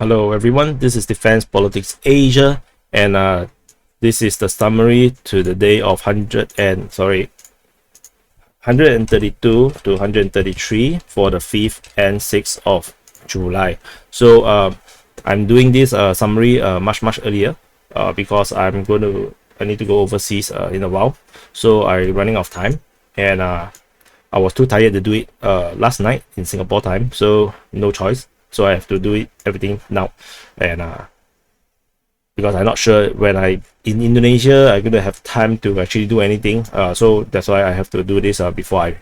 Hello everyone, this is Defense Politics Asia, and this is the summary to the day of 132 to 133 for the 5th and 6th of July. So I'm doing this summary much earlier because I need to go overseas in a while, so I'm running out of time, and I was too tired to do it last night in Singapore time, so no choice. So I have to do everything now, and because I'm not sure when in Indonesia I'm gonna have time to actually do anything. So that's why I have to do this before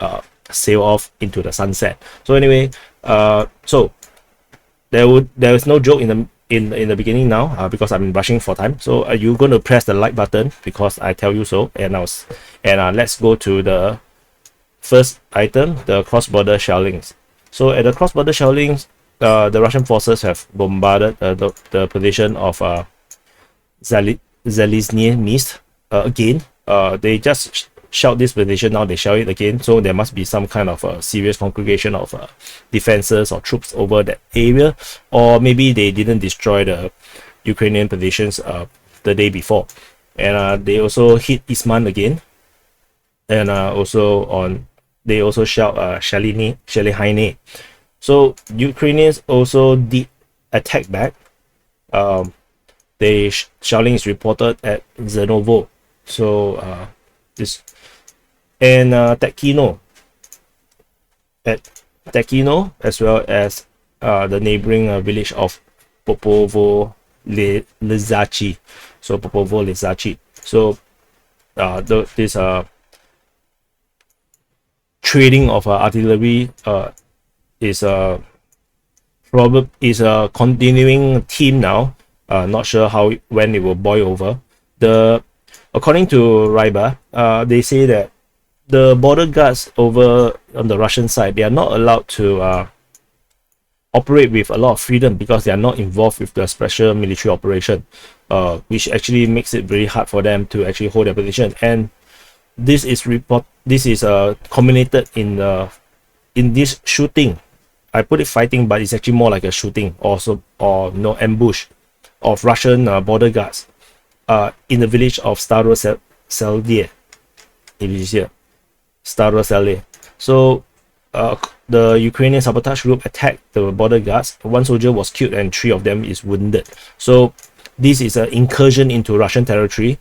I sail off into the sunset. So anyway, so there is no joke in the beginning now because I'm rushing for time. So you're going to press the like button because I tell you so, and let's go to the first item, the cross-border shellings. So at the cross-border shellings, the Russian forces have bombarded the position of Zalizny Mist again. They just shelled this position, now they shell it again. So there must be some kind of serious congregation of defenses or troops over that area, or maybe they didn't destroy the Ukrainian positions the day before. And they also hit Izyum again, and they also shelled Shelihine. So Ukrainians also did attack back. Shelling is reported at Zenovo. So this and Tekino, as well as the neighboring village of Popovo Lizachi. So Popovo Lizachi. So this trading of artillery is a continuing theme now. Not sure when it will boil over. According to Ryba, they say that the border guards over on the Russian side, they are not allowed to operate with a lot of freedom because they are not involved with the special military operation, which actually makes it very hard for them to actually hold their position. And this is culminated in this shooting. I put it fighting, but it's actually more like a shooting ambush of Russian border guards in the village of Starosелье. It is here, Starosелье. So the Ukrainian sabotage group attacked the border guards. One soldier was killed and 3 of them is wounded. So this is an incursion into Russian territory.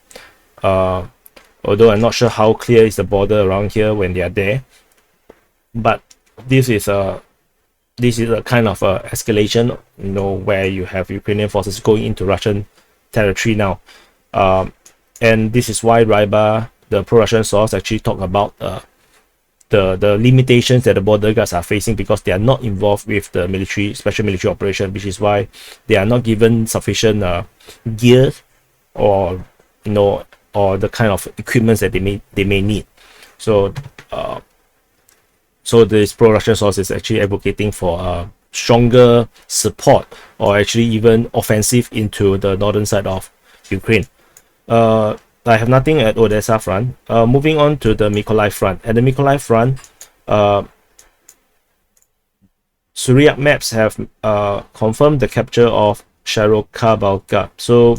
Although I'm not sure how clear is the border around here when they are there, but this is a kind of escalation, where you have Ukrainian forces going into Russian territory now, and this is why Ryba, the pro-Russian source, actually talk about the limitations that the border guards are facing because they are not involved with the special military operation, which is why they are not given sufficient gear or the kind of equipment that they may need. So this pro-Russian source is actually advocating for stronger support, or actually even offensive into the northern side of Ukraine. I have nothing at Odessa front. Moving on to the Mykolaiv front. At the Mykolaiv front, Syriac maps have confirmed the capture of Sharoka Balka. So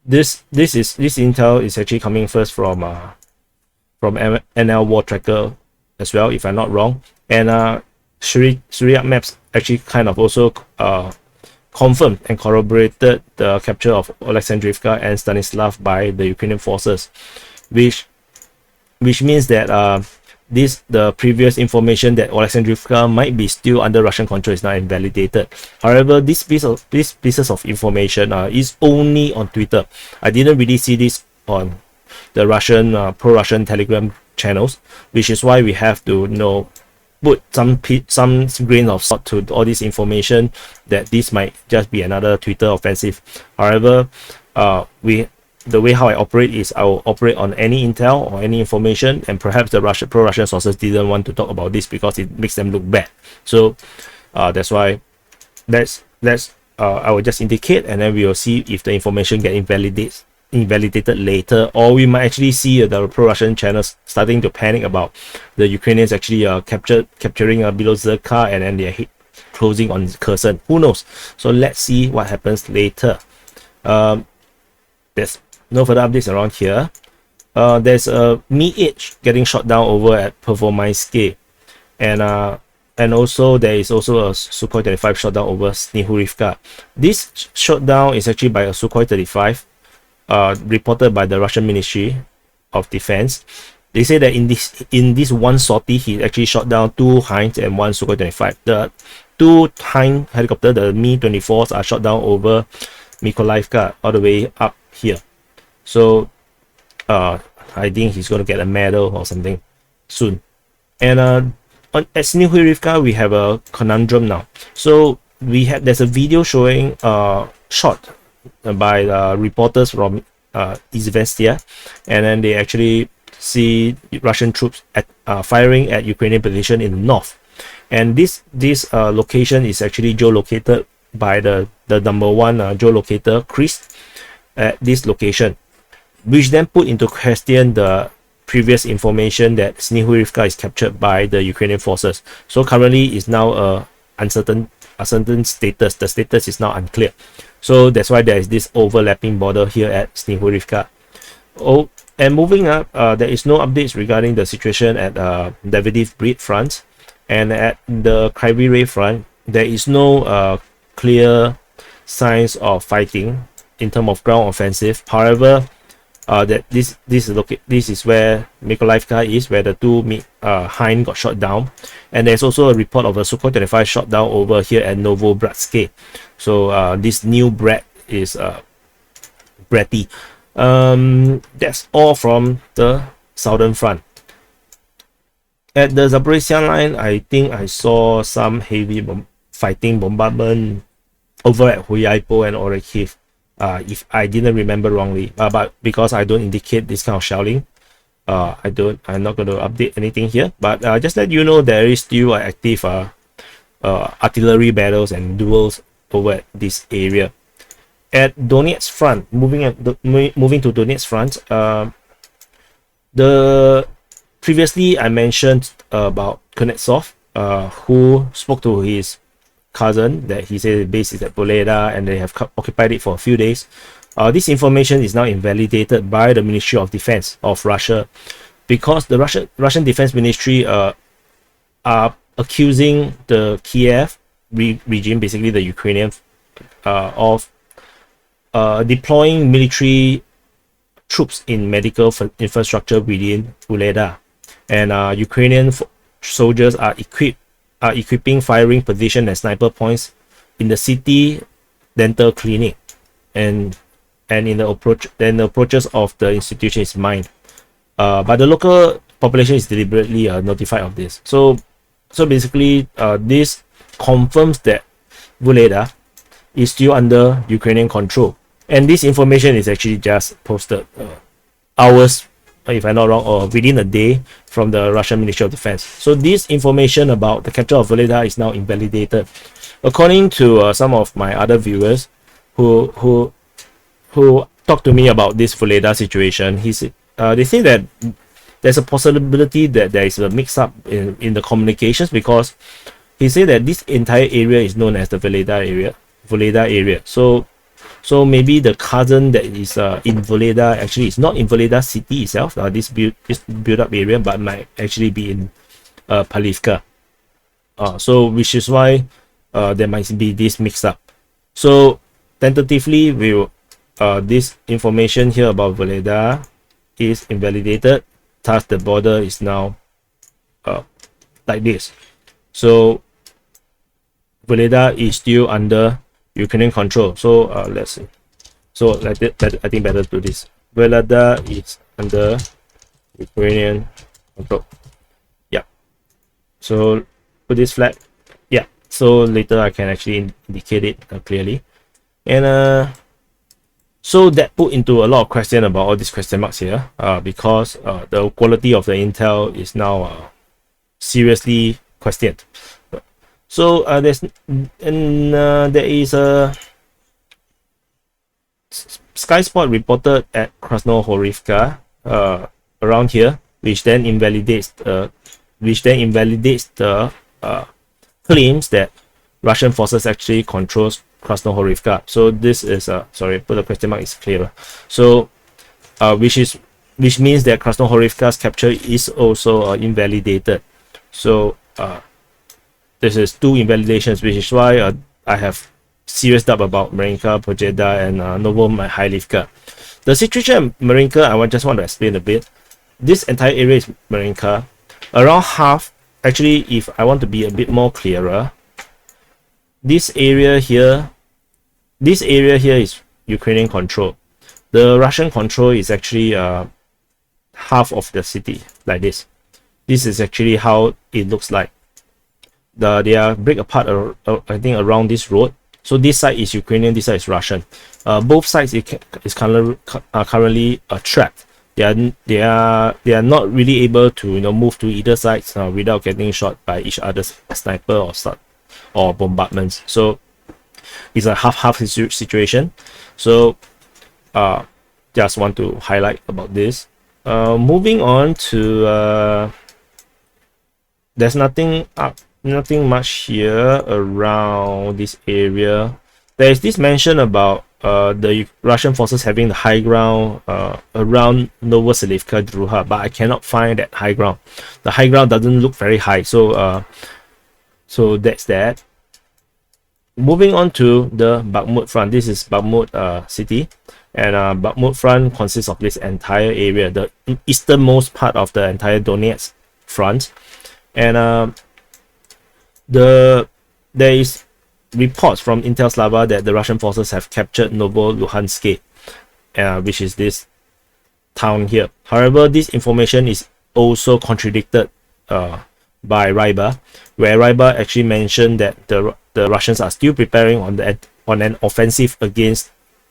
this intel is actually coming first from NL War Tracker as well, if I'm not wrong. And Syriac maps actually kind of also confirmed and corroborated the capture of Alexandrivka and Stanislav by the Ukrainian forces, which means that the previous information that Alexandrivka might be still under Russian control is now invalidated. However, these pieces of information is only on Twitter. I didn't really see this on the Russian pro-Russian Telegram channels, which is why we have to put some grain of salt to all this information that this might just be another Twitter offensive. However, the way how I operate is I will operate on any intel or any information, and perhaps the pro-Russian sources didn't want to talk about this because it makes them look bad. So that's why I will just indicate, and then we will see if the information get invalidated later, or we might actually see the pro-Russian channels starting to panic about the Ukrainians actually capturing below Zerka, and then closing on Kherson. Who knows? So let's see what happens later. There's no further updates around here. There's a Mi-8 getting shot down over at Pervomaiske, and also there is also a Sukhoi 35 shot down over Snihurivka. This shot down is actually by a Sukhoi 35, reported by the Russian Ministry of Defense. They say that in this one sortie, he actually shot down 2 Hinds and 1 Sukhoi 25. The 2 Hind helicopter, the Mi-24s, are shot down over Mykolaiivka all the way up here. So I think he's going to get a medal or something soon. And at Snihurivka, we have a conundrum now. So there's a video showing shot by reporters from Izvestia, and then they actually see Russian troops firing at Ukrainian position in the north. And this location is actually geolocated by the number 1 geolocator Chris at this location, which then put into question the previous information that Snihurivka is captured by the Ukrainian forces. So currently is now a uncertain status. The status is now unclear. So that's why there is this overlapping border here at Snihurivka. Oh, and moving up, there is no updates regarding the situation at Davydiv Brid front, and at the Kryvyi Rih front, there is no clear signs of fighting in terms of ground offensive. However, that this is where Mykolaiivka is, where the 2 Hind got shot down, and there's also a report of a Sukhoi 25 shot down over here at Novobratske. So this new brat is bratty. That's all from the southern front. At the Zaporizhzhia line, I think I saw some heavy bombardment over at Huyaipo and Orekhiv. If I didn't remember wrongly, but because I don't indicate this kind of shelling, I'm not going to update anything here. But just let you know, there is still active artillery battles and duels over at this area. At Donetsk Front, moving to Donetsk Front, previously I mentioned about Kuznetsov, who spoke to his cousin that he said the base is at Voleda and they have occupied it for a few days. This information is now invalidated by the Ministry of Defense of Russia, because the Russian Defense Ministry are accusing the Kiev regime, basically the Ukrainian, of deploying military troops in medical infrastructure within Voleda, and Ukrainian soldiers are equipping firing position and sniper points in the city dental clinic, and in the approaches of the institution is mined. But the local population is deliberately notified of this. So basically, this confirms that Voleda is still under Ukrainian control, and this information is actually just posted hours, if I'm not wrong, or within a day from the Russian Ministry of Defense. So this information about the capture of Voleda is now invalidated. According to some of my other viewers who talked to me about this Voleda situation, they say that there's a possibility that there is a mix-up in the communications, because he said that this entire area is known as the Voleda area. So maybe the cousin that is in Voleda actually is not in Voleda city itself, this built-up area, but might actually be in Palivka. So which is why there might be this mix-up. So tentatively, this information here about Voleda is invalidated. Thus, the border is now like this. So Voleda is still under Ukrainian control. So let's see. So I think better to do this. Voleda is under Ukrainian control. Yeah. So put this flag. Yeah. So later I can actually indicate it clearly. And so that put into a lot of question about all these question marks here. Because the quality of the intel is now seriously questioned. So there is a Sky Spot reported at Krasnohorivka around here, which then invalidates the claims that Russian forces actually controls Krasnohorivka. So this is sorry, put the question mark is clearer. So which means that Krasnohorivka's capture is also invalidated. So this is 2 invalidations, which is why I have serious doubt about Marinka, Pozheda, and Novomahailivka. The situation at Marinka, I just want to explain a bit. This entire area is Marinka. Around half, actually, if I want to be a bit more clearer, this area here is Ukrainian control. The Russian control is actually half of the city, like this. This is actually how it looks like. They are break apart, I think, around this road. So this side is Ukrainian, this side is Russian. Both sides is currently trapped. They are not really able to move to either sides without getting shot by each other's sniper or bombardments. So it's a half situation. So just want to highlight about this. Moving on to there's nothing much here around this area. There is this mention about the Russian forces having the high ground around Novoselivka, Druha, but I cannot find that high ground. The high ground doesn't look very high, so so that's that. Moving on to the Bakhmut front. This is Bakhmut city, and Bakhmut front consists of this entire area, the easternmost part of the entire Donetsk front, and there is reports from Intel Slava that the Russian forces have captured Novoluhansk, which is this town here. However, this information is also contradicted by Ryba, where Ryba actually mentioned that the Russians are still preparing on an offensive against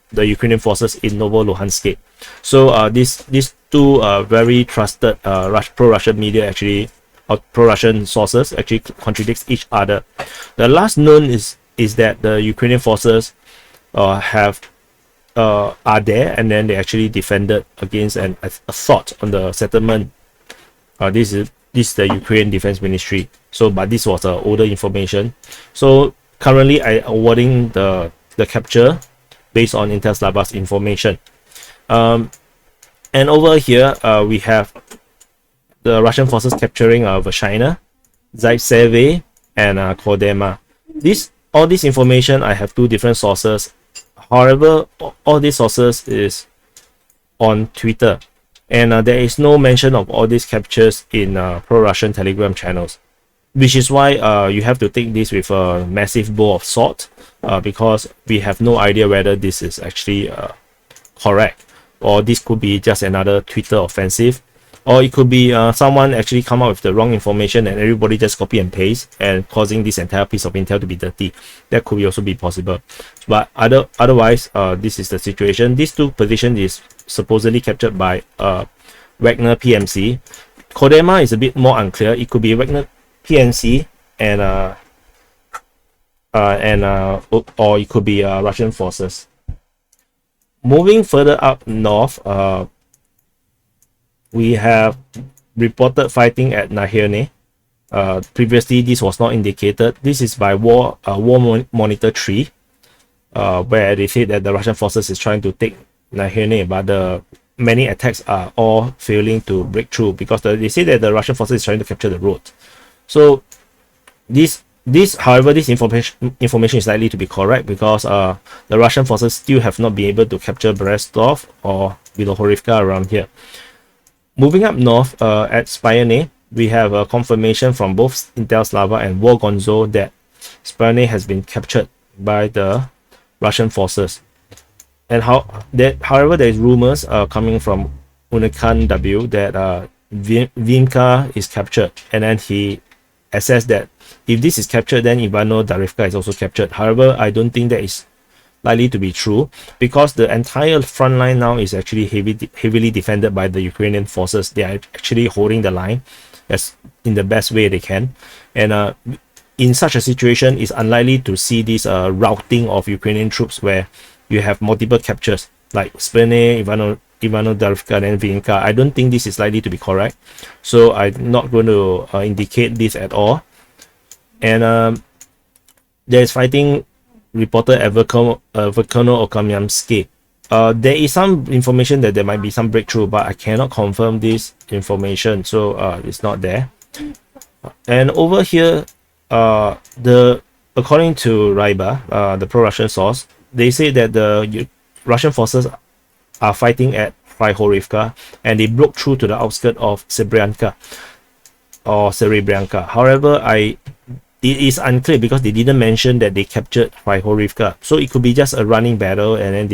the Ukrainian forces in Novoluhansk. So these two very trusted pro-Russian media actually, or pro-Russian sources actually contradicts each other. The last known is that the Ukrainian forces are there, and then they actually defended against an assault on the settlement. This is the Ukraine Defense Ministry. So, but this was older information. So currently, I awarding the capture based on Intel Slava's information. And over here, we have the Russian forces capturing Vershina, Zaitsev, and Kodema. All this information, I have 2 different sources. However, all these sources is on Twitter, and there is no mention of all these captures in pro-Russian Telegram channels, which is why you have to take this with a massive bowl of salt, because we have no idea whether this is actually correct, or this could be just another Twitter offensive, or it could be someone actually come up with the wrong information and everybody just copy and paste and causing this entire piece of intel to be dirty. That could also be possible. But otherwise, this is the situation. These 2 positions is supposedly captured by Wagner PMC. Kodema is a bit more unclear. It could be Wagner PMC or it could be Russian forces. Moving further up north, we have reported fighting at Nahirne. Previously, this was not indicated. This is by War Monitor 3, where they say that the Russian forces is trying to take Nahirne, but the many attacks are all failing to break through because they say that the Russian forces is trying to capture the road. So however, this information is likely to be correct because the Russian forces still have not been able to capture Berestov or Bilohorivka around here. Moving up north at Spyane, we have a confirmation from both Intel Slava and War Gonzo that Spyane has been captured by the Russian forces. And however, there is rumors coming from Unikan W that Vimka is captured, and then he assessed that if this is captured, then Ivano Darivka is also captured. However, I don't think that is likely to be true because the entire front line now is actually heavily defended by the Ukrainian forces. They are actually holding the line as in the best way they can, and in such a situation, it's unlikely to see this routing of Ukrainian troops where you have multiple captures like Spene, Ivano Darivka, and Vinka. I don't think this is likely to be correct, so I'm not going to indicate this at all. And there is fighting reported at Verkhono-Okamyansky. There is some information that there might be some breakthrough, but I cannot confirm this information, so it's not there. And over here, according to Ryba, the pro-Russian source, they say that the Russian forces are fighting at Kryhorivka, and they broke through to the outskirts of Serebrenka or Serebrenka. However, it is unclear because they didn't mention that they captured Kryhorivka, so it could be just a running battle, and then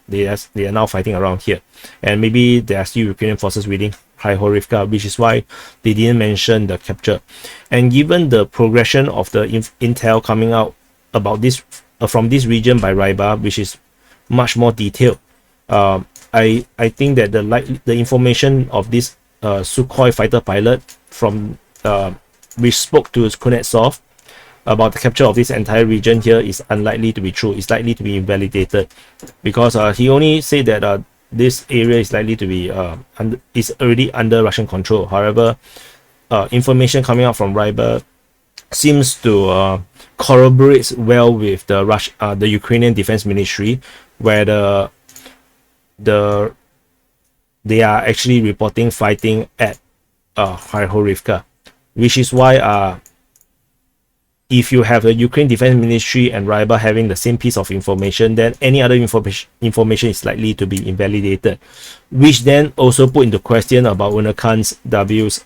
they are now fighting around here, and maybe there are still Ukrainian forces within Kryhorivka, which is why they didn't mention the capture. And given the progression of the intel coming out about this from this region by Ryba, which is much more detailed, I think that the information of this Sukhoi fighter pilot from which spoke to Kuznetsov about the capture of this entire region here is unlikely to be true. It's likely to be invalidated because he only said that this area is likely to be is already under Russian control. However, information coming out from Ryba seems to corroborate well with the Ukrainian Defense Ministry, where they are actually reporting fighting at Kryhorivka, which is why if you have the Ukraine Defense Ministry and Ryba having the same piece of information, then any other information is likely to be invalidated, which then also put into question about Unerkan's W's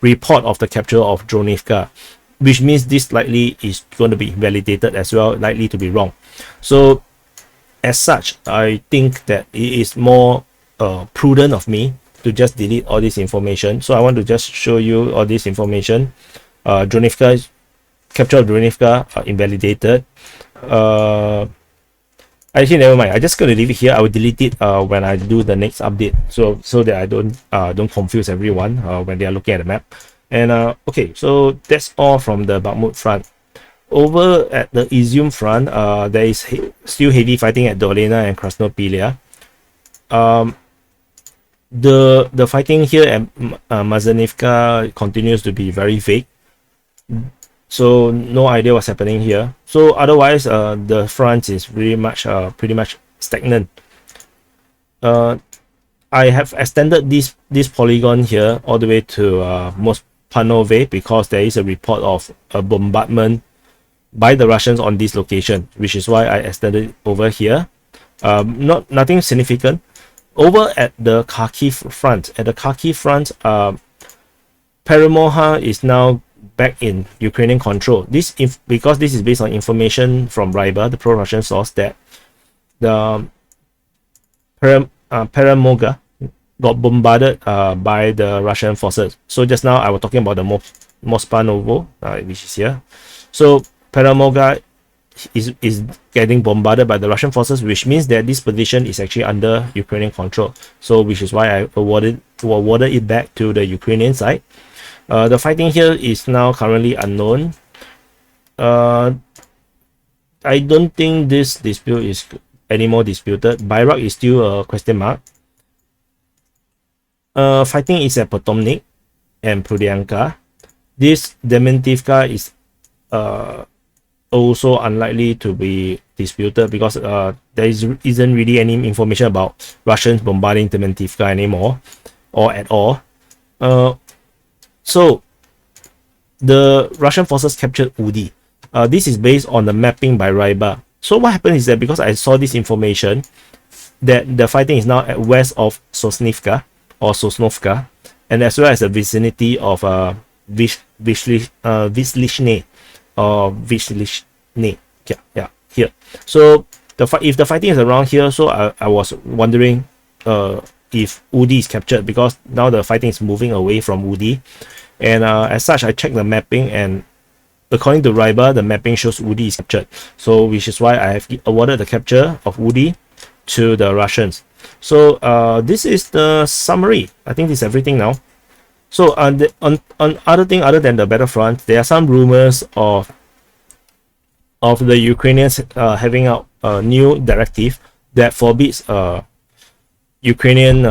report of the capture of Dronivka, which means this likely is going to be invalidated as well, likely to be wrong. So as such, I think that it is more prudent of me to just delete all this information. So I want to just show you all this information. Dronivka, capture of Dronivka invalidated. Actually, never mind. I'm just going to leave it here. I will delete it when I do the next update, so that I don't confuse everyone when they are looking at the map. And okay, so that's all from the Bakhmut front. Over at the Izyum front, there is still heavy fighting at Dolina and Krasnopilia. The fighting here at Mazanivka continues to be very vague, so no idea what's happening here. So otherwise, the front is pretty much stagnant. I have extended this polygon here all the way to Mospanove because there is a report of a bombardment by the Russians on this location, which is why I extended it over here. Nothing significant. Over at the Kharkiv front, Peremogha is now back in Ukrainian control. Because this is based on information from Ryba, the pro-Russian source, that the Peremogha got bombarded by the Russian forces. So just now I was talking about the Mospanovo, which is here. So Peremogha is getting bombarded by the Russian forces, which means that this position is actually under Ukrainian control. So which is why I awarded it back to the Ukrainian side. The fighting here is now currently unknown. I don't think this dispute is anymore disputed. Bayrak is still a question mark. Fighting is at Potomnik and Prudianka. This Dementivka is also unlikely to be disputed because there isn't really any information about Russians bombarding Dementivka anymore or at all. So the Russian forces captured Udi. This is based on the mapping by Ryba. So what happened is that because I saw this information that the fighting is now at west of Sosnivka or Sosnovka, and as well as the vicinity of Vyslishne or Vyslishne. Yeah, here. So if the fighting is around here, so I was wondering if Udi is captured, because now the fighting is moving away from Udi, and as such I checked the mapping, and according to Ryba, the mapping shows Udi is captured. So which is why I have awarded the capture of Udi to the Russians. So this is the summary. I think this is everything now. So on other than the battlefront, there are some rumors of the Ukrainians having out a new directive that forbids Ukrainian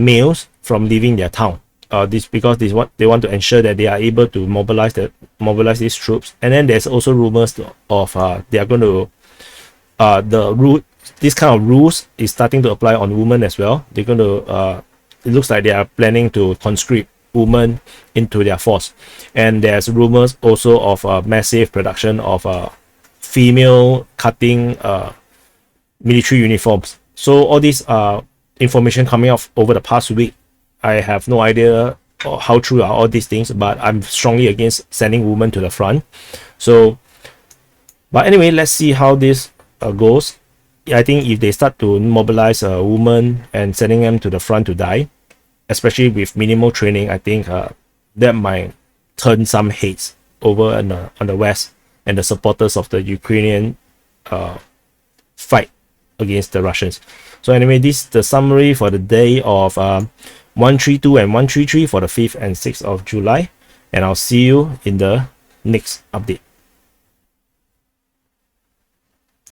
males from leaving their town. this because they want to ensure that they are able to mobilize these troops. And then there's also rumors of they are going to this kind of rules is starting to apply on women as well. They're going to it looks like they are planning to conscript women into their force. And there's rumors also of massive production of female cutting military uniforms. So all these information coming out over the past week, I have no idea how true are all these things, but I'm strongly against sending women to the front. So, but anyway, let's see how this goes. I think if they start to mobilize women and sending them to the front to die, especially with minimal training, I think that might turn some hates over on the West and the supporters of the Ukrainian fight against the Russians. So anyway, this is the summary for the day of 132 and 133 for the 5th and 6th of July. And I'll see you in the next update.